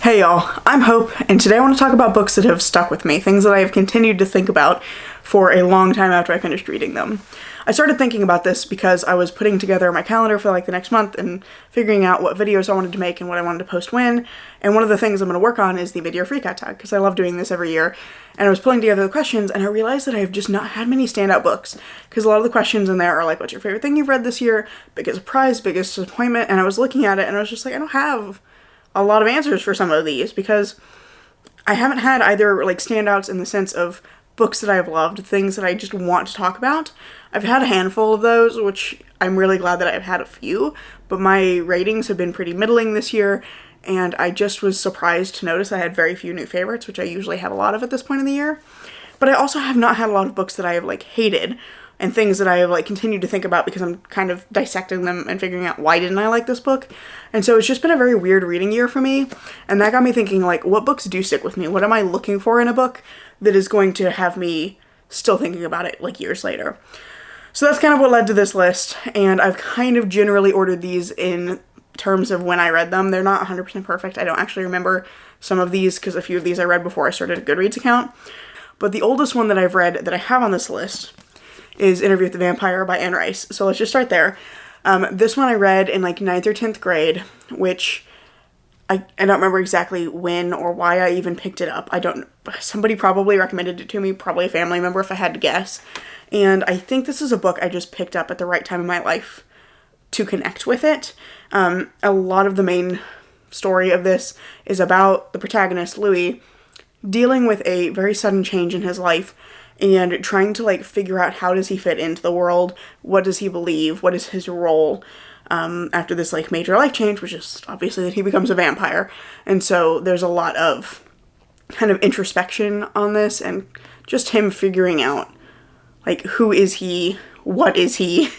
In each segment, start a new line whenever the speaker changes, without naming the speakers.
Hey y'all, I'm Hope, and today I want to talk about books that have stuck with me, things that I have continued to think about for a long time after I finished reading them. I started thinking about this because I was putting together my calendar for the next month and figuring out what videos I wanted to make and what I wanted to post when, and one of the things I'm going to work on is the video freakout tag, because I love doing this every year, and I was pulling together the questions, and I realized that I have just not had many standout books, because a lot of the questions in there are like, what's your favorite thing you've read this year, biggest surprise, biggest disappointment, and I was looking at it and I was just like, I don't have a lot of answers for some of these because I haven't had either standouts in the sense of books that I've loved, things that I just want to talk about. I've had a handful of those, which I'm really glad that I've had a few, but my ratings have been pretty middling this year, and I just was surprised to notice I had very few new favorites, which I usually have a lot of at this point in the year. But I also have not had a lot of books that I have hated, and things that I have continued to think about because I'm kind of dissecting them and figuring out why didn't I like this book. And so it's just been a very weird reading year for me, and that got me thinking what books do stick with me? What am I looking for in a book that is going to have me still thinking about it years later? So that's kind of what led to this list, and I've kind of generally ordered these in terms of when I read them. They're not 100% perfect. I don't actually remember some of these because a few of these I read before I started a Goodreads account. But the oldest one that I've read that I have on this list is Interview with the Vampire by Anne Rice. So let's just start there. This one I read in 9th or 10th grade, which I don't remember exactly when or why I even picked it up. Somebody probably recommended it to me, probably a family member if I had to guess. And I think this is a book I just picked up at the right time in my life to connect with it. A lot of the main story of this is about the protagonist, Louis, dealing with a very sudden change in his life and trying to figure out how does he fit into the world, what does he believe, what is his role after this major life change, which is obviously that he becomes a vampire. And so there's a lot of kind of introspection on this and just him figuring out who is he, what is he,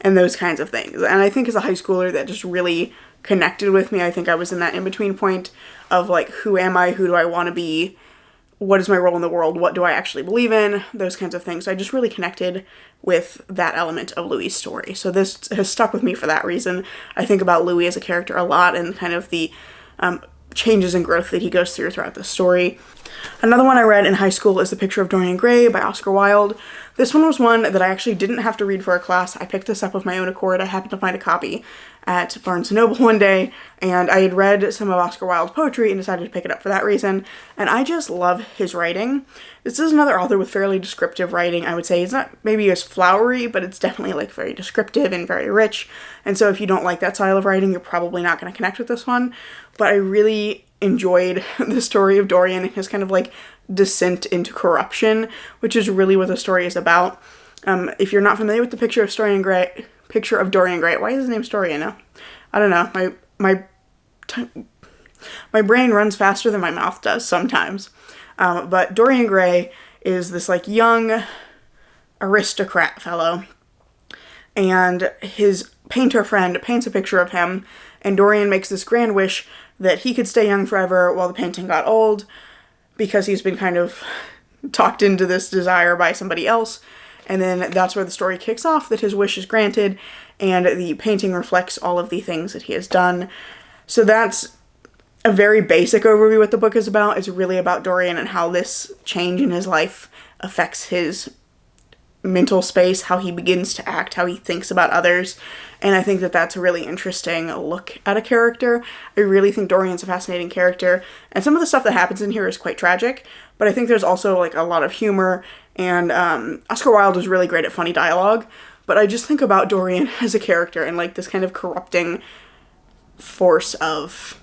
and those kinds of things. And I think as a high schooler that just really connected with me. I think I was in that in-between point of who am I, who do I want to be, what is my role in the world, what do I actually believe in, those kinds of things. So I just really connected with that element of Louis' story. So this has stuck with me for that reason. I think about Louis as a character a lot and kind of the changes and growth that he goes through throughout the story. Another one I read in high school is The Picture of Dorian Gray by Oscar Wilde. This one was one that I actually didn't have to read for a class. I picked this up of my own accord. I happened to find a copy at Barnes & Noble one day, and I had read some of Oscar Wilde's poetry and decided to pick it up for that reason, and I just love his writing. This is another author with fairly descriptive writing, I would say. It's not maybe as flowery, but it's definitely very descriptive and very rich, and so if you don't like that style of writing, you're probably not going to connect with this one, but I really enjoyed the story of Dorian and his kind of descent into corruption, which is really what the story is about. If you're not familiar with the Picture of Dorian Gray, why is his name Dorian now? I don't know. My brain runs faster than my mouth does sometimes. But Dorian Gray is this young aristocrat fellow, and his painter friend paints a picture of him, and Dorian makes this grand wish that he could stay young forever while the painting got old, because he's been kind of talked into this desire by somebody else. And then that's where the story kicks off, that his wish is granted, and the painting reflects all of the things that he has done. So that's a very basic overview of what the book is about. It's really about Dorian and how this change in his life affects his mental space, how he begins to act, how he thinks about others. And I think that that's a really interesting look at a character. I really think Dorian's a fascinating character, and some of the stuff that happens in here is quite tragic, but I think there's also a lot of humor, and Oscar Wilde is really great at funny dialogue, but I just think about Dorian as a character and this kind of corrupting force of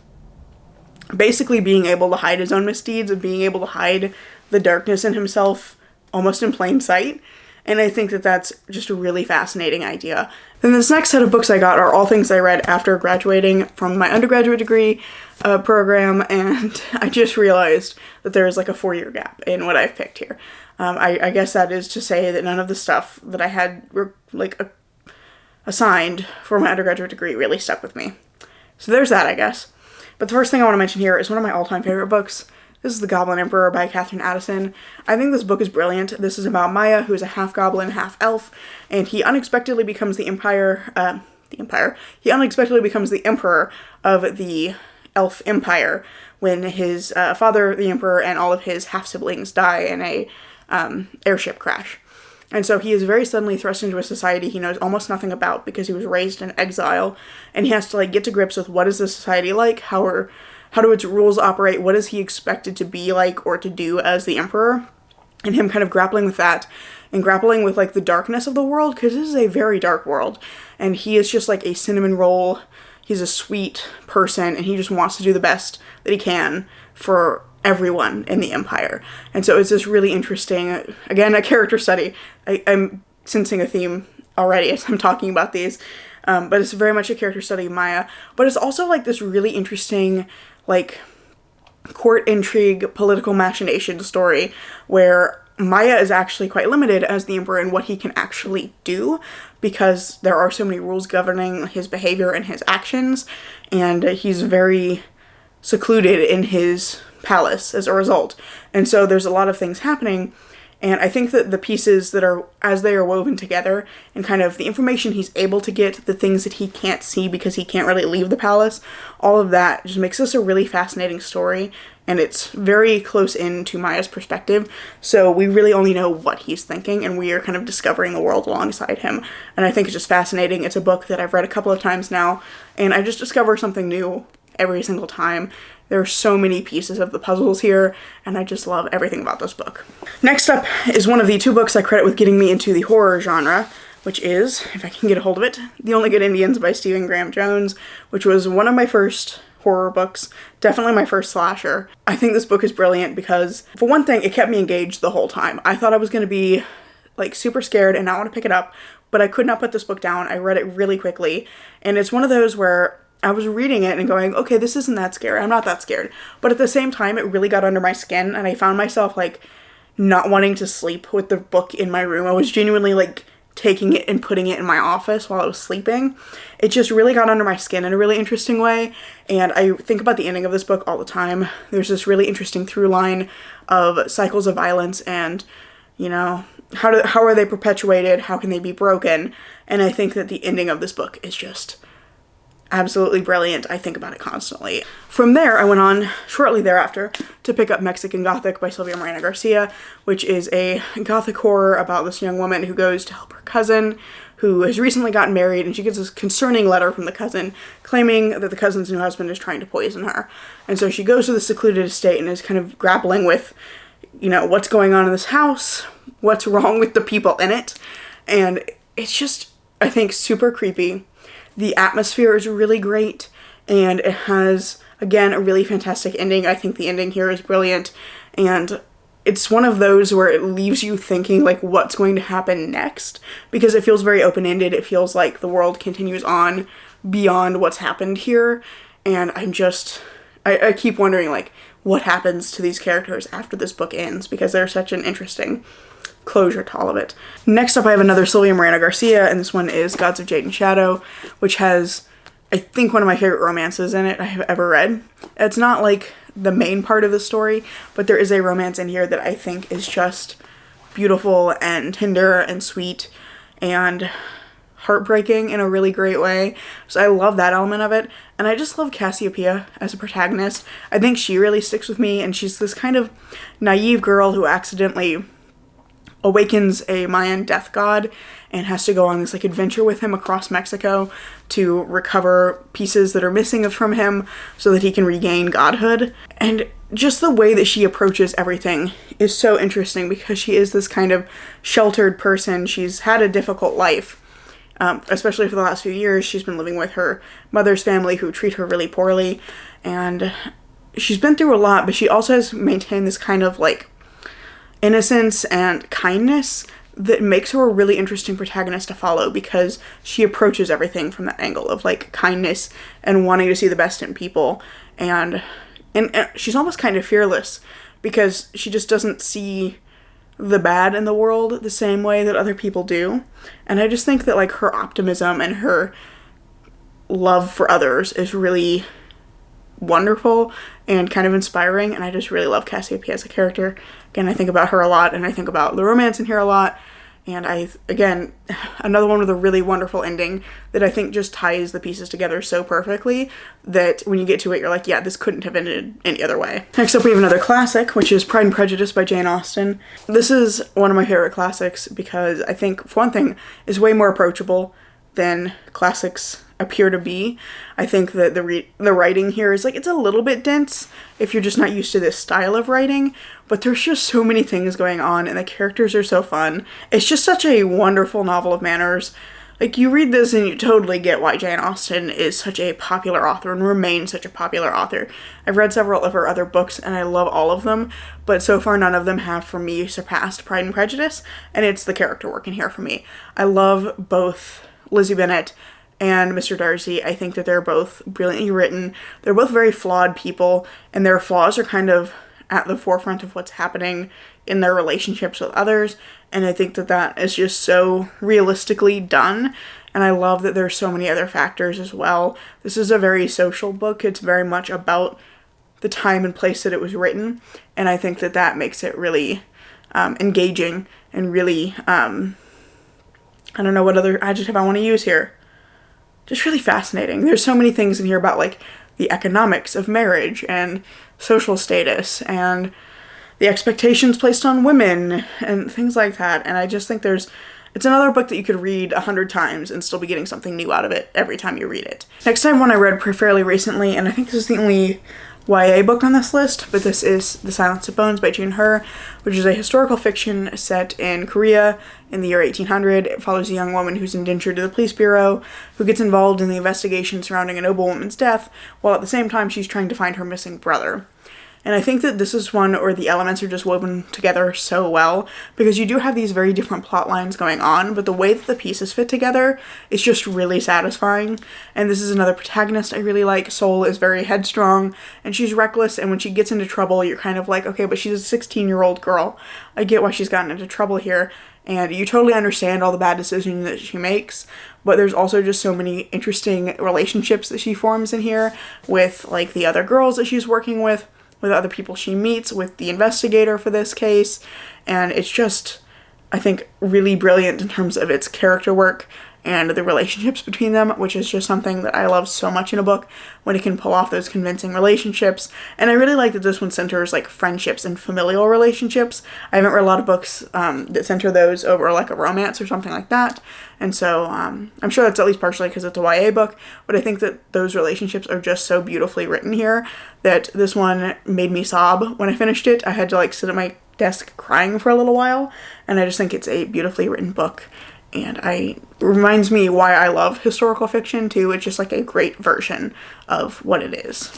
basically being able to hide his own misdeeds, of being able to hide the darkness in himself almost in plain sight. And I think that that's just a really fascinating idea. Then this next set of books I got are all things I read after graduating from my undergraduate degree program, and I just realized that there is a 4-year gap in what I've picked here. I guess that is to say that none of the stuff that I had assigned for my undergraduate degree really stuck with me. So there's that, I guess. But the first thing I want to mention here is one of my all-time favorite books. This is The Goblin Emperor by Catherine Addison. I think this book is brilliant. This is about Maya, who is a half-goblin, half-elf, and he unexpectedly becomes he unexpectedly becomes the emperor of the elf empire when his father, the emperor, and all of his half-siblings die in a airship crash. And so he is very suddenly thrust into a society he knows almost nothing about because he was raised in exile, and he has to like get to grips with what is this society like, how do its rules operate, what is he expected to be like or to do as the emperor, and him kind of grappling with that and grappling with like the darkness of the world, because this is a very dark world, and he is just like a cinnamon roll. He's a sweet person, and he just wants to do the best that he can for everyone in the empire. And so it's this really interesting, again, a character study. I'm sensing a theme already as I'm talking about these, but it's very much a character study of Maya, but it's also like this really interesting like court intrigue, political machination story where Maya is actually quite limited as the emperor in what he can actually do, because there are so many rules governing his behavior and his actions, and he's very secluded in his palace as a result. And so there's a lot of things happening, and I think that the pieces that are, as they are woven together, and kind of the information he's able to get, the things that he can't see because he can't really leave the palace, all of that just makes this a really fascinating story, and it's very close in to Maya's perspective, so we really only know what he's thinking, and we are kind of discovering the world alongside him, and I think it's just fascinating. It's a book that I've read a couple of times now, and I just discover something new every single time. There are so many pieces of the puzzles here, and I just love everything about this book. Next up is one of the 2 books I credit with getting me into the horror genre, which is, if I can get a hold of it, The Only Good Indians by Stephen Graham Jones, which was one of my first horror books, definitely my first slasher. I think this book is brilliant because, for one thing, it kept me engaged the whole time. I thought I was going to be like super scared and not want to pick it up, but I could not put this book down. I read it really quickly, and it's one of those where I was reading it and going, okay, this isn't that scary. I'm not that scared. But at the same time, it really got under my skin, and I found myself, like, not wanting to sleep with the book in my room. I was genuinely, like, taking it and putting it in my office while I was sleeping. It just really got under my skin in a really interesting way, and I think about the ending of this book all the time. There's this really interesting through line of cycles of violence and, you know, how are they perpetuated? How can they be broken? And I think that the ending of this book is just absolutely brilliant. I think about it constantly. From there, I went on shortly thereafter to pick up Mexican Gothic by Sylvia Morena Garcia, which is a Gothic horror about this young woman who goes to help her cousin, who has recently gotten married, and she gets this concerning letter from the cousin claiming that the cousin's new husband is trying to poison her. And so she goes to the secluded estate and is kind of grappling with, you know, what's going on in this house, what's wrong with the people in it, and it's just, I think, super creepy. The atmosphere is really great, and it has, again, a really fantastic ending. I think the ending here is brilliant, and it's one of those where it leaves you thinking, like, what's going to happen next, because it feels very open-ended. It feels like the world continues on beyond what's happened here, and I keep wondering, like, what happens to these characters after this book ends, because they're such an interesting closure to all of it. Next up, I have another Sylvia Morena Garcia, and this one is Gods of Jade and Shadow, which has, I think, one of my favorite romances in it I have ever read. It's not like the main part of the story, but there is a romance in here that I think is just beautiful and tender and sweet and heartbreaking in a really great way. So I love that element of it, and I just love Cassiopeia as a protagonist. I think she really sticks with me, and she's this kind of naive girl who accidentally awakens a Mayan death god and has to go on this like adventure with him across Mexico to recover pieces that are missing from him so that he can regain godhood. And just the way that she approaches everything is so interesting, because she is this kind of sheltered person. She's had a difficult life, especially for the last few years. She's been living with her mother's family, who treat her really poorly, and she's been through a lot, but she also has maintained this kind of like innocence and kindness that makes her a really interesting protagonist to follow, because she approaches everything from that angle of like kindness and wanting to see the best in people, and she's almost kind of fearless, because she just doesn't see the bad in the world the same way that other people do. And I just think that like her optimism and her love for others is really wonderful and kind of inspiring, and I just really love Cassiopeia as a character. Again, I think about her a lot, and I think about the romance in here a lot, And again, another one with a really wonderful ending that I think just ties the pieces together so perfectly that when you get to it, you're like, yeah, this couldn't have ended any other way. Next up, we have another classic, which is Pride and Prejudice by Jane Austen. This is one of my favorite classics because I think, for one thing, it's way more approachable than classics appear to be. I think that the writing here is like, it's a little bit dense if you're just not used to this style of writing, but there's just so many things going on and the characters are so fun. It's just such a wonderful novel of manners. Like, you read this and you totally get why Jane Austen is such a popular author and remains such a popular author. I've read several of her other books and I love all of them, but so far none of them have for me surpassed Pride and Prejudice, and it's the character work in here for me. I love both Lizzie Bennet and Mr. Darcy. I think that they're both brilliantly written. They're both very flawed people, and their flaws are kind of at the forefront of what's happening in their relationships with others, and I think that that is just so realistically done, and I love that there's so many other factors as well. This is a very social book. It's very much about the time and place that it was written, and I think that that makes it really engaging and really, I don't know what other adjective I want to use here. Just really fascinating. There's so many things in here about like the economics of marriage and social status and the expectations placed on women and things like that. And I just think it's another book that you could read 100 times and still be getting something new out of it every time you read it. Next time, one I read fairly recently, and I think this is the only YA book on this list, but this is The Silence of Bones by June Her, which is a historical fiction set in Korea in the year 1800. It follows a young woman who's indentured to the police bureau, who gets involved in the investigation surrounding a noble woman's death, while at the same time she's trying to find her missing brother. And I think that this is one where the elements are just woven together so well, because you do have these very different plot lines going on, but the way that the pieces fit together is just really satisfying. And this is another protagonist I really like. Sol is very headstrong, and she's reckless, and when she gets into trouble, you're kind of like, okay, but she's a 16-year-old girl. I get why she's gotten into trouble here, and you totally understand all the bad decisions that she makes, but there's also just so many interesting relationships that she forms in here with, like, the other girls that she's working with other people she meets, with the investigator for this case, and it's just, I think, really brilliant in terms of its character work and the relationships between them, which is just something that I love so much in a book, when it can pull off those convincing relationships. And I really like that this one centers like friendships and familial relationships. I haven't read a lot of books that center those over like a romance or something like that, and so I'm sure that's at least partially because it's a YA book, but I think that those relationships are just so beautifully written here that this one made me sob when I finished it. I had to like sit at my desk crying for a little while, and I just think it's a beautifully written book. And it reminds me why I love historical fiction too. It's just like a great version of what it is.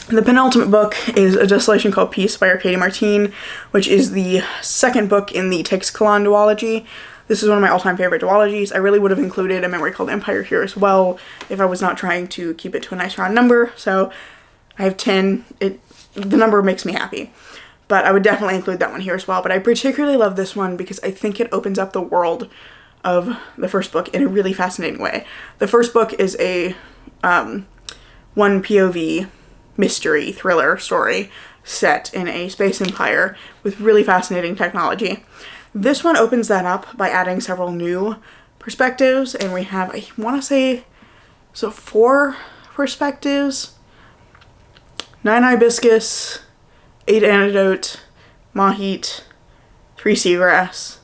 The penultimate book is A Desolation Called Peace by Arkady Martine, which is the second book in the Teixetlán duology. This is one of my all-time favorite duologies. I really would have included A Memory Called Empire here as well if I was not trying to keep it to a nice round number. So I have 10. The number makes me happy. But I would definitely include that one here as well. But I particularly love this one because I think it opens up the world of the first book in a really fascinating way. The first book is a one POV mystery thriller story set in a space empire with really fascinating technology. This one opens that up by adding several new perspectives, and we have, I want to say, so 4 perspectives: 9 hibiscus, 8 antidote, Mahit, 3 seagrass.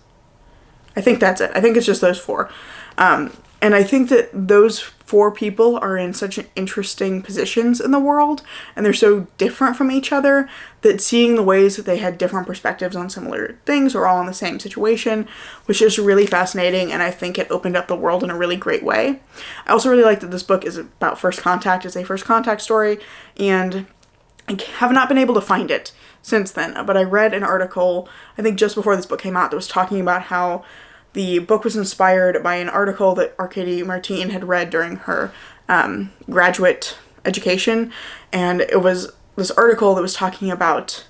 I think that's it. I think it's just those 4. And I think that those 4 people are in such interesting positions in the world, and they're so different from each other, that seeing the ways that they had different perspectives on similar things or all in the same situation was just really fascinating, and I think it opened up the world in a really great way. I also really like that this book is about first contact. It's a first contact story, and I have not been able to find it since then, but I read an article, I think just before this book came out, that was talking about how the book was inspired by an article that Arkady Martine had read during her graduate education, and it was this article that was talking about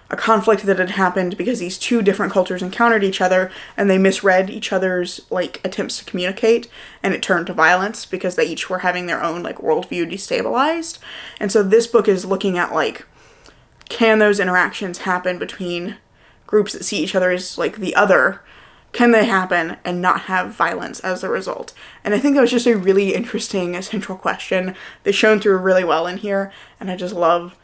a conflict that had happened because these 2 different cultures encountered each other, and they misread each other's like attempts to communicate, and it turned to violence because they each were having their own like worldview destabilized. And so this book is looking at like, can those interactions happen between groups that see each other as like the other, can they happen and not have violence as a result? And I think that was just a really interesting central question that's shown through really well in here, and I just love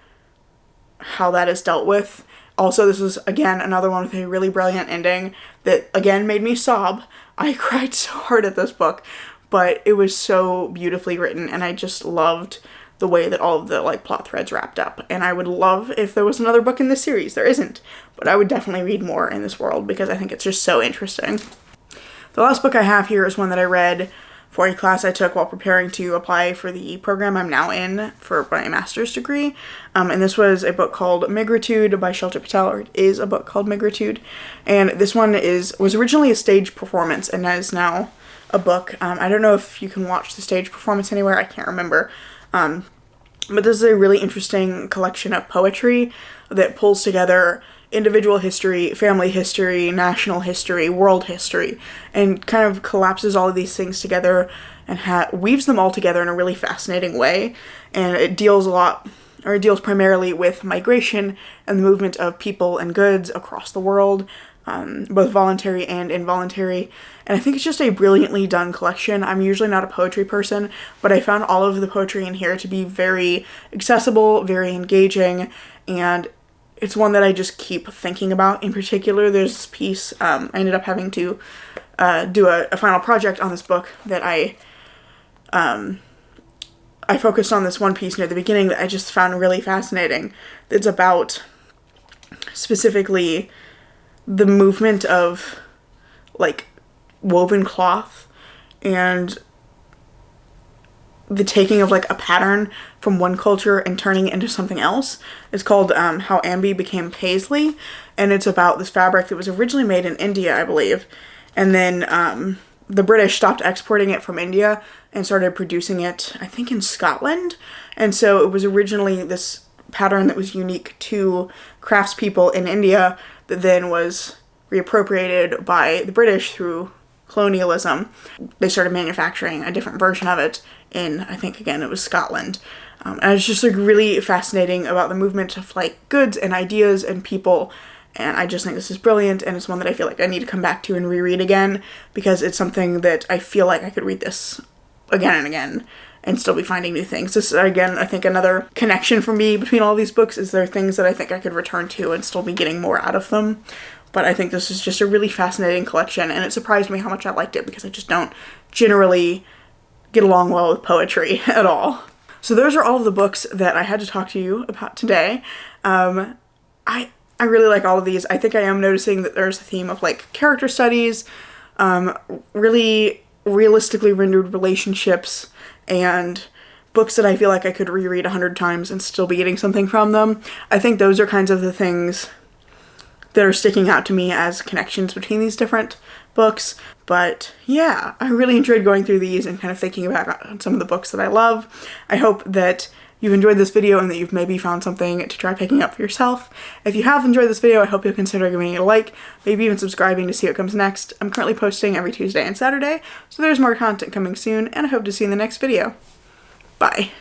how that is dealt with. Also, this is, again, another one with a really brilliant ending that, again, made me sob. I cried so hard at this book, but it was so beautifully written, and I just loved the way that all of the, like, plot threads wrapped up. And I would love if there was another book in this series. There isn't, but I would definitely read more in this world because I think it's just so interesting. The last book I have here is one that I read for a class I took while preparing to apply for the program I'm now in for my master's degree. And this was a book called Migritude by Shelter Patel, or it is a book called Migritude. And this one was originally a stage performance and is now a book. I don't know if you can watch the stage performance anywhere. I can't remember. But this is a really interesting collection of poetry that pulls together individual history, family history, national history, world history, and kind of collapses all of these things together and weaves them all together in a really fascinating way. And it deals primarily with migration and the movement of people and goods across the world, both voluntary and involuntary. And I think it's just a brilliantly done collection. I'm usually not a poetry person, but I found all of the poetry in here to be very accessible, very engaging, and it's one that I just keep thinking about. In particular, there's this piece, I ended up having to do a final project on this book that I focused on this one piece near the beginning that I just found really fascinating. It's about specifically the movement of, like, woven cloth and the taking of, like, a pattern from one culture and turning it into something else. It's called How Ambi Became Paisley, and it's about this fabric that was originally made in India, I believe, and then the British stopped exporting it from India and started producing it, I think, in Scotland. And so it was originally this pattern that was unique to craftspeople in India that then was reappropriated by the British through colonialism. They started manufacturing a different version of it in, I think, again, it was Scotland. And it's just, like, really fascinating about the movement of, like, goods and ideas and people. And I just think this is brilliant, and it's one that I feel like I need to come back to and reread again, because it's something that I feel like I could read this again and again and still be finding new things. This, again, I think another connection for me between all these books is there are things that I think I could return to and still be getting more out of them. But I think this is just a really fascinating collection, and it surprised me how much I liked it, because I just don't generally get along well with poetry at all. So those are all of the books that I had to talk to you about today. I really like all of these. I think I am noticing that there's a theme of, like, character studies, really realistically rendered relationships, and books that I feel like I could reread 100 times and still be getting something from them. I think those are kinds of the things that are sticking out to me as connections between these different books. But yeah, I really enjoyed going through these and kind of thinking about some of the books that I love. I hope that you've enjoyed this video and that you've maybe found something to try picking up for yourself. If you have enjoyed this video, I hope you'll consider giving it a like, maybe even subscribing to see what comes next. I'm currently posting every Tuesday and Saturday, so there's more content coming soon, and I hope to see you in the next video. Bye.